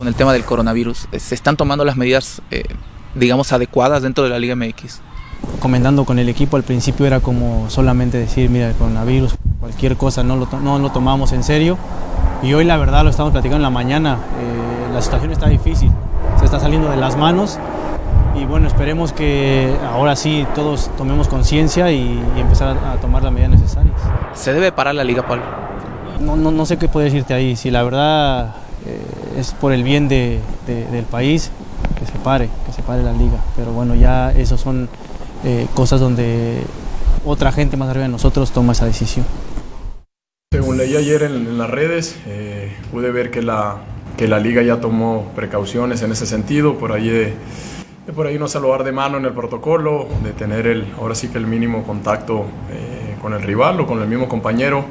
Con el tema del coronavirus, ¿se están tomando las medidas, digamos, adecuadas dentro de la Liga MX? Comentando con el equipo, al principio era como solamente decir, mira, el coronavirus, cualquier cosa, no lo tomamos en serio. Y hoy la verdad lo estamos platicando en la mañana, la situación está difícil, se está saliendo de las manos. Y bueno, esperemos que ahora sí todos tomemos conciencia y empezar a tomar las medidas necesarias. ¿Se debe parar la Liga, Pablo? No sé qué puedo decirte ahí, si la verdad es por el bien del país, que se pare la liga. Pero bueno, ya esos son cosas donde otra gente más arriba de nosotros toma esa decisión. Según leí ayer en las redes, pude ver que la liga ya tomó precauciones en ese sentido, por ahí no saludar de mano en el protocolo, de tener ahora sí que el mínimo contacto con el rival o con el mismo compañero.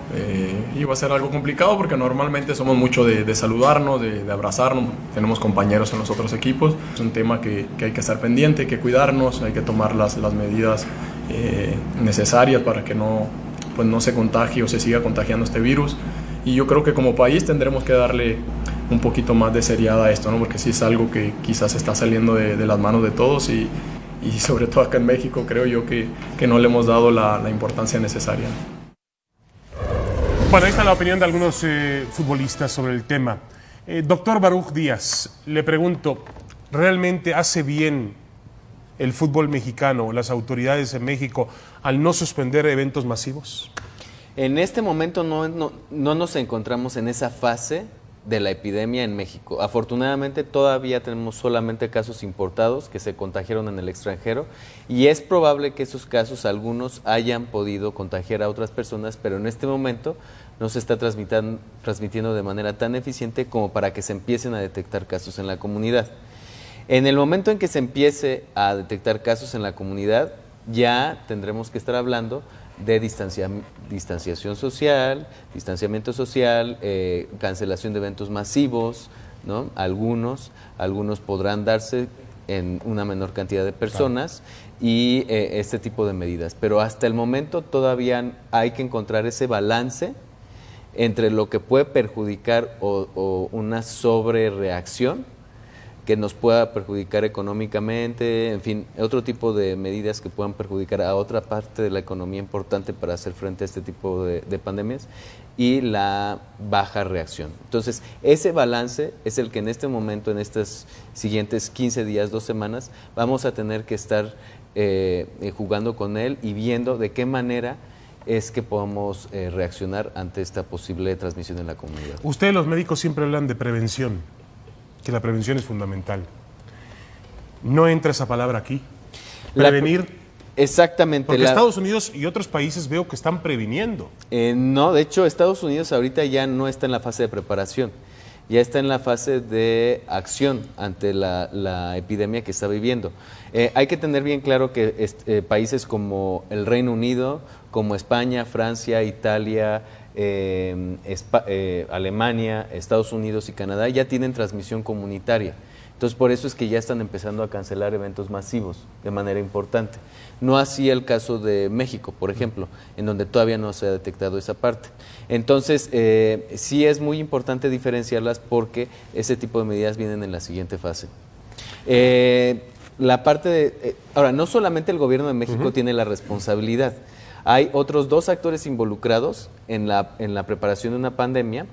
Iba a ser algo complicado porque normalmente somos mucho de saludarnos, de abrazarnos, tenemos compañeros en los otros equipos. Es un tema que hay que estar pendiente, hay que cuidarnos, hay que tomar las medidas necesarias para que no se contagie o se siga contagiando este virus. Y yo creo que como país tendremos que darle un poquito más de seriedad a esto, ¿no? Porque sí es algo que quizás está saliendo de las manos de todos y sobre todo acá en México creo yo que no le hemos dado la importancia necesaria. Bueno, ahí está la opinión de algunos futbolistas sobre el tema. Doctor Baruch Díaz, le pregunto, ¿realmente hace bien el fútbol mexicano, las autoridades en México, al no suspender eventos masivos? En este momento no nos encontramos en esa fase de la epidemia en México. Afortunadamente todavía tenemos solamente casos importados que se contagiaron en el extranjero y es probable que esos casos algunos hayan podido contagiar a otras personas, pero en este momento no se está transmitiendo de manera tan eficiente como para que se empiecen a detectar casos en la comunidad. En el momento en que se empiece a detectar casos en la comunidad, ya tendremos que estar hablando de distanciación social, distanciamiento social, cancelación de eventos masivos, ¿no? Algunos podrán darse en una menor cantidad de personas y este tipo de medidas. Pero hasta el momento todavía hay que encontrar ese balance entre lo que puede perjudicar o una sobrereacción que nos pueda perjudicar económicamente, en fin, otro tipo de medidas que puedan perjudicar a otra parte de la economía importante para hacer frente a este tipo de pandemias y la baja reacción. Entonces, ese balance es el que en este momento, en estos siguientes 15 días, 2 semanas, vamos a tener que estar jugando con él y viendo de qué manera es que podamos reaccionar ante esta posible transmisión en la comunidad. Ustedes los médicos siempre hablan de prevención, que la prevención es fundamental. ¿No entra esa palabra aquí? Prevenir. Exactamente. Porque Estados Unidos y otros países veo que están previniendo. No, de hecho Estados Unidos ahorita ya no está en la fase de preparación, ya está en la fase de acción ante la epidemia que está viviendo. Hay que tener bien claro que países como el Reino Unido, como España, Francia, Italia, Alemania, Estados Unidos y Canadá ya tienen transmisión comunitaria. Entonces, por eso es que ya están empezando a cancelar eventos masivos de manera importante. No así el caso de México, por ejemplo, en donde todavía no se ha detectado esa parte. Entonces, sí es muy importante diferenciarlas porque ese tipo de medidas vienen en la siguiente fase. Ahora, no solamente el gobierno de México tiene la responsabilidad. Hay otros 2 actores involucrados en la preparación de una pandemia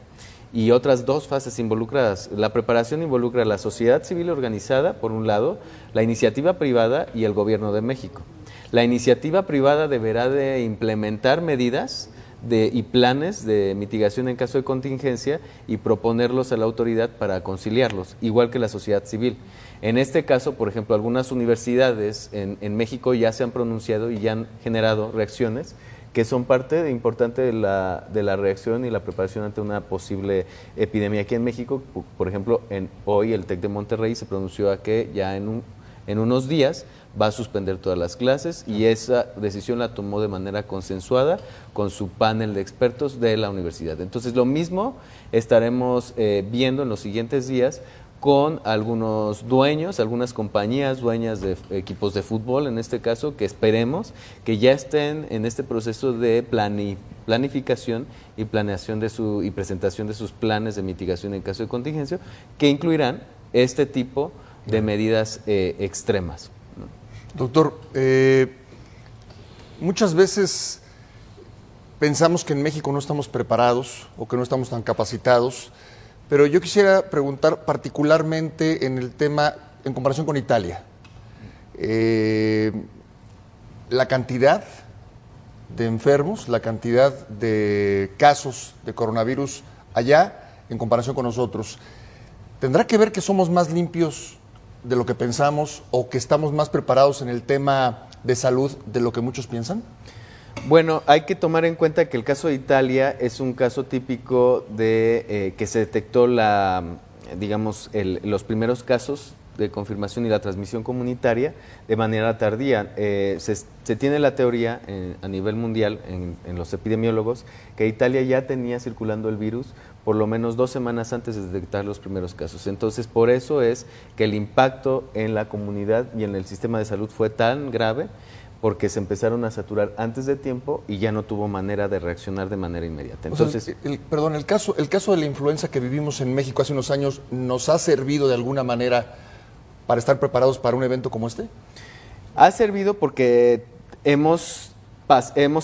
y otras 2 fases involucradas. La preparación involucra a la sociedad civil organizada, por un lado, la iniciativa privada y el gobierno de México. La iniciativa privada deberá de implementar medidas y planes de mitigación en caso de contingencia y proponerlos a la autoridad para conciliarlos, igual que la sociedad civil. En este caso, por ejemplo, algunas universidades en México ya se han pronunciado y ya han generado reacciones que son parte importante de la reacción y la preparación ante una posible epidemia aquí en México. Por ejemplo, hoy el TEC de Monterrey se pronunció a que ya en en unos días va a suspender todas las clases y esa decisión la tomó de manera consensuada con su panel de expertos de la universidad. Entonces, lo mismo estaremos viendo en los siguientes días con algunos dueños, algunas compañías dueñas de equipos de fútbol, en este caso, que esperemos que ya estén en este proceso de planificación y planeación y presentación de sus planes de mitigación en caso de contingencia, que incluirán este tipo de medidas extremas. Doctor, muchas veces pensamos que en México no estamos preparados o que no estamos tan capacitados, pero yo quisiera preguntar particularmente en el tema, en comparación con Italia, la cantidad de enfermos, la cantidad de casos de coronavirus allá en comparación con nosotros. ¿Tendrá que ver que somos más limpios de lo que pensamos o que estamos más preparados en el tema de salud de lo que muchos piensan? Bueno, hay que tomar en cuenta que el caso de Italia es un caso típico de que se detectó los primeros casos de confirmación y la transmisión comunitaria de manera tardía. Se tiene la teoría a nivel mundial, en los epidemiólogos, que Italia ya tenía circulando el virus por lo menos 2 semanas antes de detectar los primeros casos. Entonces, por eso es que el impacto en la comunidad y en el sistema de salud fue tan grave, porque se empezaron a saturar antes de tiempo y ya no tuvo manera de reaccionar de manera inmediata. Entonces, el caso de la influenza que vivimos en México hace unos años, ¿nos ha servido de alguna manera para estar preparados para un evento como este? Ha servido porque hemos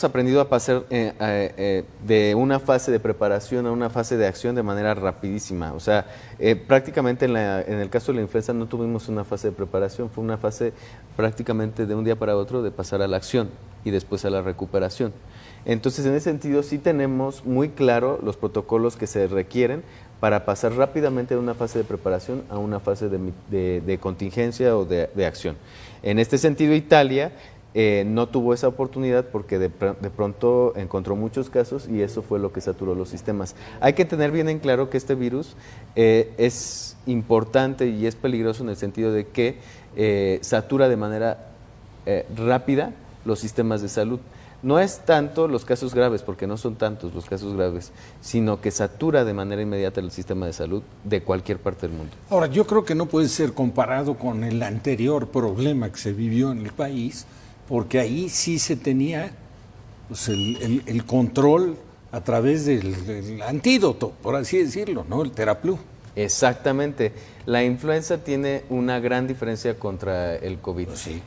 aprendido a pasar de una fase de preparación a una fase de acción de manera rapidísima. O sea, prácticamente en el caso de la influenza no tuvimos una fase de preparación, fue una fase prácticamente de un día para otro de pasar a la acción y después a la recuperación. Entonces, en ese sentido, sí tenemos muy claro los protocolos que se requieren para pasar rápidamente de una fase de preparación a una fase de contingencia o de acción. En este sentido, Italia no tuvo esa oportunidad porque de pronto encontró muchos casos y eso fue lo que saturó los sistemas. Hay que tener bien en claro que este virus es importante y es peligroso en el sentido de que satura de manera rápida los sistemas de salud. No es tanto los casos graves, porque no son tantos los casos graves, sino que satura de manera inmediata el sistema de salud de cualquier parte del mundo. Ahora, yo creo que no puede ser comparado con el anterior problema que se vivió en el país, porque ahí sí se tenía pues, el control a través del antídoto, por así decirlo, ¿no? El Theraplu. Exactamente. La influenza tiene una gran diferencia contra el COVID. Pues sí,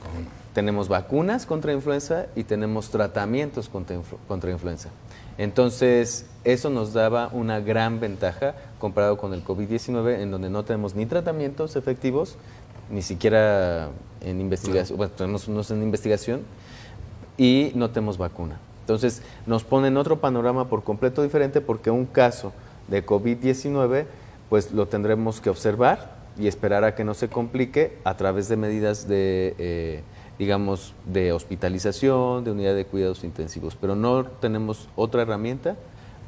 Tenemos vacunas contra influenza y tenemos tratamientos contra influenza. Entonces, eso nos daba una gran ventaja comparado con el COVID-19, en donde no tenemos ni tratamientos efectivos, ni siquiera en investigación, bueno, tenemos unos en investigación y no tenemos vacuna. Entonces, nos pone en otro panorama por completo diferente, porque un caso de COVID-19, pues lo tendremos que observar y esperar a que no se complique a través de medidas de hospitalización, de unidad de cuidados intensivos, pero no tenemos otra herramienta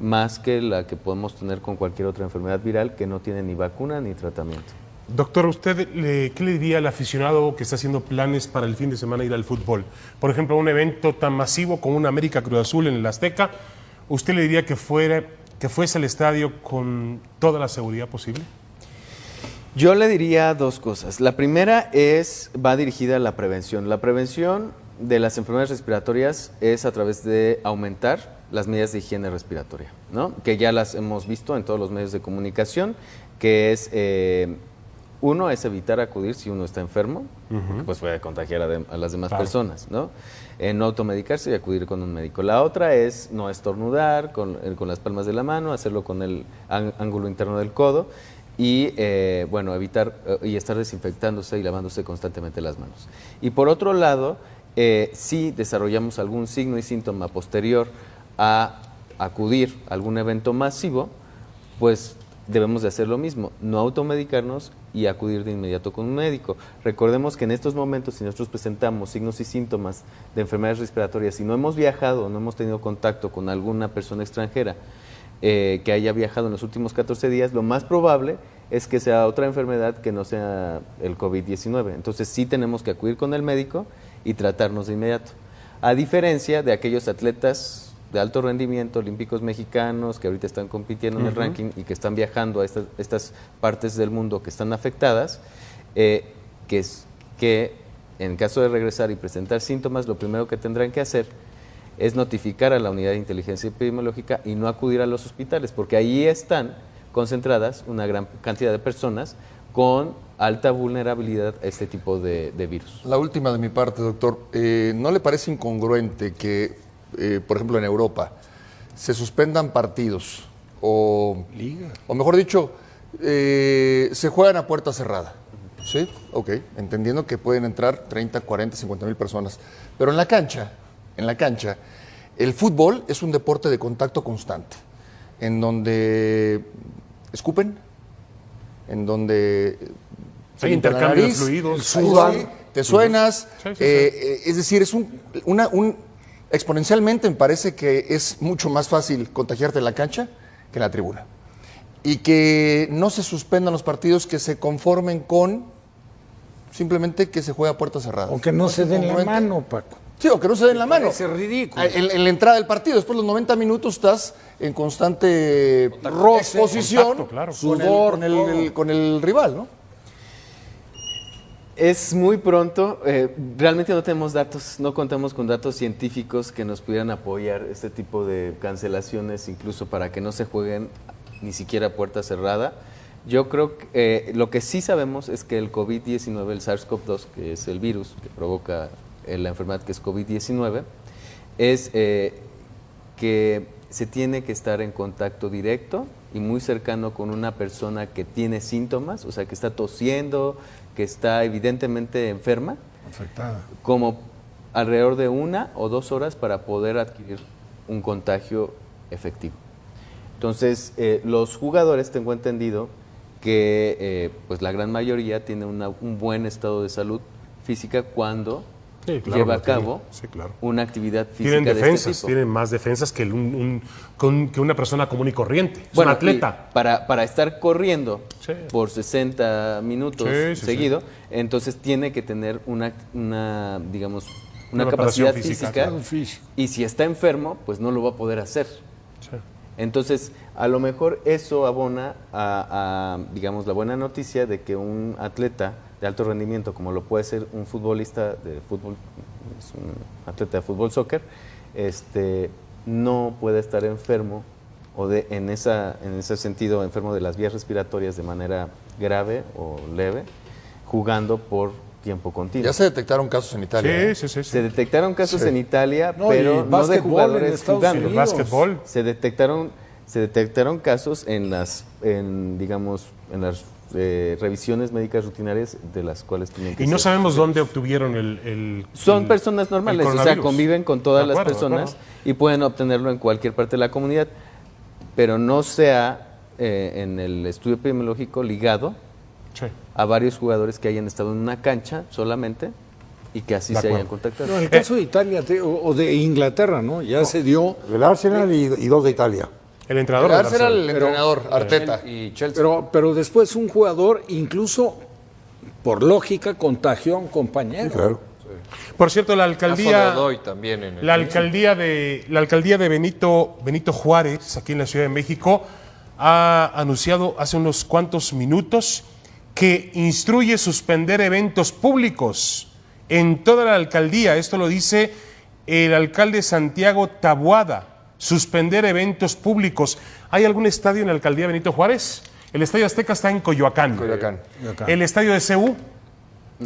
más que la que podemos tener con cualquier otra enfermedad viral que no tiene ni vacuna ni tratamiento. Doctor, ¿usted qué le diría al aficionado que está haciendo planes para el fin de semana ir al fútbol? Por ejemplo, un evento tan masivo como un América Cruz Azul en el Azteca, ¿usted le diría que fuese al estadio con toda la seguridad posible? Yo le diría 2 cosas. La primera va dirigida a la prevención. La prevención de las enfermedades respiratorias es a través de aumentar las medidas de higiene respiratoria, ¿no? Que ya las hemos visto en todos los medios de comunicación, que es, uno, es evitar acudir si uno está enfermo, porque pues puede contagiar a las demás personas, ¿no? No automedicarse y acudir con un médico. La otra es no estornudar con las palmas de la mano, hacerlo con el ángulo interno del codo, y evitar y estar desinfectándose y lavándose constantemente las manos. Y por otro lado, si desarrollamos algún signo y síntoma posterior a acudir a algún evento masivo, pues debemos de hacer lo mismo, no automedicarnos y acudir de inmediato con un médico. Recordemos que en estos momentos, si nosotros presentamos signos y síntomas de enfermedades respiratorias, si no hemos viajado, no hemos tenido contacto con alguna persona extranjera que haya viajado en los últimos 14 días, lo más probable es que sea otra enfermedad que no sea el COVID-19. Entonces sí tenemos que acudir con el médico y tratarnos de inmediato. A diferencia de aquellos atletas de alto rendimiento, olímpicos mexicanos, que ahorita están compitiendo en el ranking y que están viajando a estas partes del mundo que están afectadas, que en caso de regresar y presentar síntomas, lo primero que tendrán que hacer es notificar a la unidad de inteligencia epidemiológica y no acudir a los hospitales, porque ahí están concentradas una gran cantidad de personas con alta vulnerabilidad a este tipo de virus. La última de mi parte, doctor. ¿No le parece incongruente que, por ejemplo, en Europa se suspendan partidos o mejor dicho, se juegan a puerta cerrada? Sí, ok, entendiendo que pueden entrar 30, 40, 50 mil personas. Pero en la cancha, el fútbol es un deporte de contacto constante, en donde escupen, en donde hay intercambio de fluidos, sudan, te suenas, es decir, es exponencialmente me parece que es mucho más fácil contagiarte en la cancha que en la tribuna. Y que no se suspendan los partidos, que se conformen con simplemente que se juegue a puerta cerrada. O que no se den la mano, Paco. Sí, o que no se den la mano. Es ridículo. En la entrada del partido, después de los 90 minutos estás en constante exposición, contacto, claro. sudor con el rival, ¿no? Es muy pronto, realmente no tenemos datos, no contamos con datos científicos que nos pudieran apoyar este tipo de cancelaciones, incluso para que no se jueguen ni siquiera a puerta cerrada. Yo creo que lo que sí sabemos es que el COVID-19, el SARS-CoV-2, que es el virus que provoca la enfermedad que es COVID-19, es que se tiene que estar en contacto directo y muy cercano con una persona que tiene síntomas, o sea, que está tosiendo, que está evidentemente enferma, Afectada. como alrededor de 1 o 2 horas para poder adquirir un contagio efectivo. Entonces, los jugadores, tengo entendido que pues la gran mayoría tiene un buen estado de salud física cuando lleva a cabo una actividad física. Tienen defensas, de este tipo. tienen más defensas que una persona común y corriente. Es Bueno, un atleta. Para estar corriendo por 60 minutos seguido, sí. entonces tiene que tener una Una capacidad preparación física, física, claro. y si está enfermo, pues no lo va a poder hacer. Sí. Entonces, a lo mejor eso abona a, digamos, la buena noticia de que un atleta de alto rendimiento, como lo puede ser un futbolista de fútbol, es un atleta de fútbol soccer, no puede estar enfermo o en ese sentido enfermo de las vías respiratorias de manera grave o leve, jugando por tiempo continuo. Ya se detectaron casos en Italia. Sí. Se detectaron casos en Italia, No, pero y no de básquetbol jugadores en Estados jugando. Unidos. Básquetbol. Se detectaron casos en las revisiones médicas rutinarias de las cuales tienen que Y no ser. sabemos dónde obtuvieron el Son personas normales, o sea, coronavirus. conviven con todas De acuerdo, las de personas acuerdo. y pueden obtenerlo en cualquier parte de la comunidad, pero no sea en el estudio epidemiológico ligado Sí. a varios jugadores que hayan estado en una cancha solamente y que así De se hayan acuerdo. contactado. No, en el caso de Italia o de Inglaterra, ¿no? Ya se dio. Del Arsenal y 2 de Italia. El entrenador El del Arsenal, Arsenal. el entrenador, Arteta. Y Chelsea. Pero después un jugador, incluso por lógica, contagió a un compañero. Claro. Por cierto, la Caso de alcaldía Godoy también en el La alcaldía de Benito Juárez, aquí en la Ciudad de México, ha anunciado hace unos cuantos minutos que instruye suspender eventos públicos en toda la alcaldía. Esto lo dice el alcalde Santiago Taboada. Suspender eventos públicos. ¿Hay algún estadio en la alcaldía Benito Juárez? El Estadio Azteca está en Coyoacán. El estadio de CU,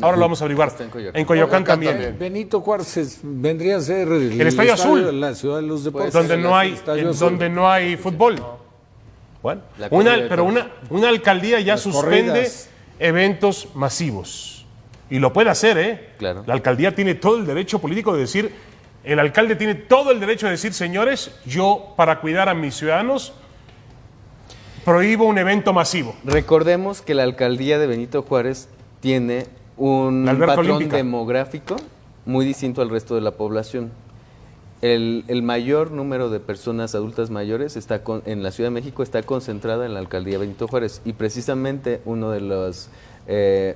ahora lo vamos a averiguar. Está en Coyoacán. En Coyoacán también. Benito Juárez vendría a ser el Estadio Azul. de la ciudad de los deportes. Donde no hay, Estadio Azul. donde no hay fútbol. Bueno, La corrida de toros. una alcaldía ya Las suspende corridas. eventos masivos. Y lo puede hacer, ¿eh? Claro. La alcaldía tiene todo el derecho político de decir, el alcalde tiene todo el derecho de decir, señores, yo para cuidar a mis ciudadanos prohíbo un evento masivo. Recordemos que la alcaldía de Benito Juárez tiene un La alberca patrón olímpica. demográfico muy distinto al resto de la población. el mayor número de personas adultas mayores en la Ciudad de México está concentrada en la alcaldía Benito Juárez, y precisamente una de las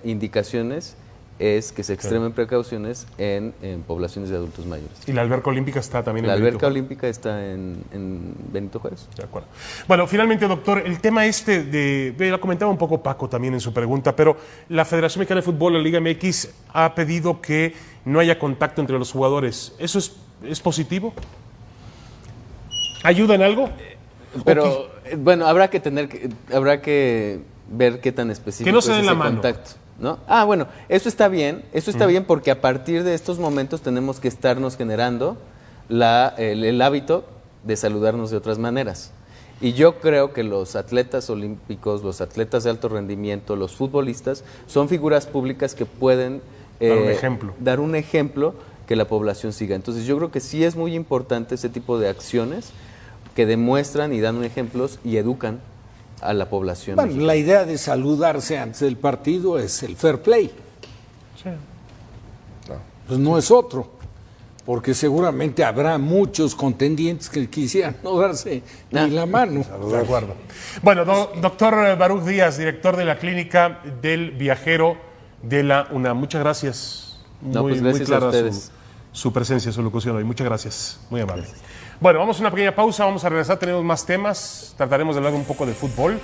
indicaciones es que se extremen precauciones en poblaciones de adultos mayores. Y la alberca olímpica está también en La Benito alberca Juárez. olímpica está en Benito Juárez. De acuerdo. Bueno, finalmente, doctor, el tema lo comentaba un poco Paco también en su pregunta, pero la Federación Mexicana de Fútbol, la Liga MX, ha pedido que no haya contacto entre los jugadores. ¿Eso es positivo? ¿Ayuda en algo? Pero, bueno, habrá que ver qué tan específico Que no se es den ese la mano. contacto, ¿no? Bueno, eso está bien porque a partir de estos momentos tenemos que estarnos generando el hábito de saludarnos de otras maneras. Y yo creo que los atletas olímpicos, los atletas de alto rendimiento, los futbolistas, son figuras públicas que pueden dar un ejemplo que la población siga. Entonces yo creo que sí es muy importante ese tipo de acciones que demuestran y dan ejemplos y educan a la población. Bueno, la idea de saludarse antes del partido es el fair play. Sí. Pues no es otro, porque seguramente habrá muchos contendientes que quisieran no darse ni la mano. De acuerdo. Bueno, doctor Baruch Díaz, director de la Clínica del Viajero de la UNAM. Muchas gracias. Pues gracias a ustedes. Su presencia, su locución hoy. Muchas gracias. Muy amable. Bueno, vamos a una pequeña pausa, vamos a regresar, tenemos más temas, trataremos de hablar un poco de fútbol.